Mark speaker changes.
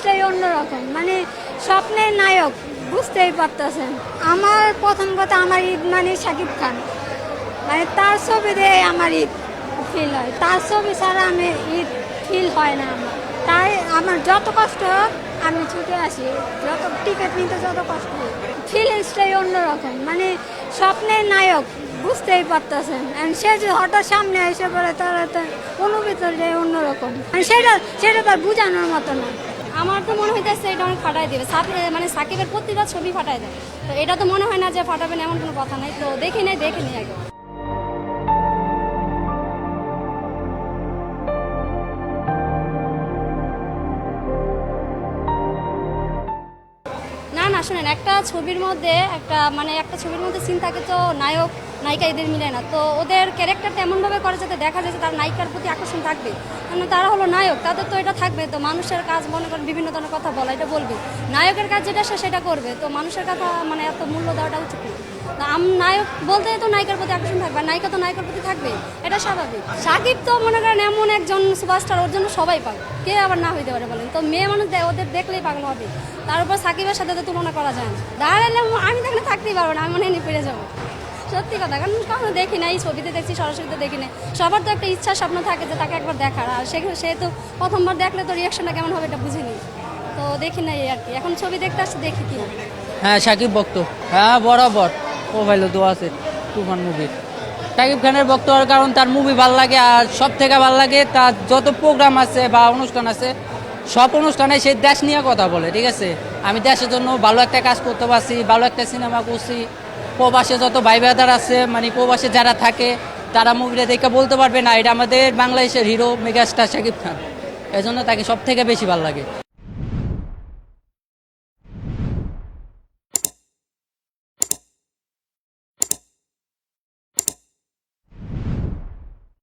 Speaker 1: ফিলিংসটাই অন্যরকম, মানে স্বপ্নের নায়ক, বুঝতেই পারতেছেন। আমার প্রথম কথা, আমার ঈদ মানে শাকিব খান, মানে তার ছবি দিয়ে আমার ঈদ ফিল হয়, তার ছবি ছাড়া আমি ঈদ ফিল হয় না আমার। তাই আমার যত কষ্ট হোক আমি ছুটে আসি, যত টিকিট নিতে যত কষ্ট হোক, ফিলিংসটাই অন্যরকম, মানে স্বপ্নের নায়ক, বুঝতেই পারতেছেন। সে যে হঠাৎ সামনে এসে পড়ে, তার অনুভূতিটাই অন্যরকম, মানে সেটা তার বোঝানোর মতো না।
Speaker 2: আমার তো মনে হইতেছে এটা অনেক ফাটাই দেবে, মানে সাকিবের প্রতিটা ছবি ফাটাই দেয়। তো এটা তো মনে হয় না যে ফাটাবেন, এমন কোনো কথা নাই। তো দেখিনি আগে। না শুনেন, একটা ছবির মধ্যে একটা ছবির মধ্যে সিন থাকে, তো নায়ক নায়িকা এদের মিলে না, তো ওদের ক্যারেক্টারটা এমনভাবে করে যাতে দেখা যায় যে তার নায়িকার প্রতি আকর্ষণ থাকবে, কারণ তারা হলো নায়ক, তাদের তো এটা থাকবে। তো মানুষের কাজ মনে করেন বিভিন্ন ধরনের কথা বলা, এটা বলবে, নায়কের কাজ যেটা সে সেটা করবে। তো মানুষের কথা মানে এত মূল্য দেওয়াটা উচিত না। নায়ক বলতে তো নায়িকার প্রতি আকর্ষণ থাকবে, আর নায়িকা তো নায়িকার প্রতি থাকবে, এটা স্বাভাবিক। সাকিব তো মনে করেন এমন একজন সুপারস্টার, ওর জন্য সবাই পাগল, কে আবার না হইতে পারে বলেন? তো মেয়ে মানুষ ওদের দেখলেই পাগল হবে। তার উপর সাকিবের সাথে তো তুলনা করা যায় না। দাঁড়ালে আমি তাকে থাকতেই পারবো না, আমি মনে হয় ফিরে যাবো। সত্যি কথা, কারণ কখনো দেখি না, এই ছবিতে দেখছি, সরাসরিতে দেখি না। সবার তো একটা ইচ্ছা স্বপ্ন থাকে যে তাকে একবার দেখার, আর সে তো প্রথমবার দেখলে তো রিয়াকশনটা কেমন হবে এটা বুঝিনি, তো দেখি না এই আর কি। এখন ছবি দেখতে আসছে, দেখি কি হবে।
Speaker 3: হ্যাঁ, সাকিব ভক্ত, হ্যাঁ বরাবর প্রোফাইলে তো আছে তুফান মুভির। সাকিব খানের ভক্ত হওয়ার কারণ তার মুভি ভালো লাগে, আর সব থেকে ভালো লাগে তার যত প্রোগ্রাম আছে বা অনুষ্ঠান আছে, সব অনুষ্ঠানে সে দেশ নিয়ে কথা বলে। ঠিক আছে, আমি দেশের জন্য ভালো একটা কাজ করতে পারছি, ভালো একটা সিনেমা করছি। প্রবাসে যত ভাই ব্রাদার আছে, মানে প্রবাসে যারা থাকে, তারা মুভিটা দেখে বলতে পারবে না এটা আমাদের বাংলাদেশের হিরো মেগাস্টার সাকিব খান। এজন্য তাকে সব থেকে বেশি ভালো লাগে।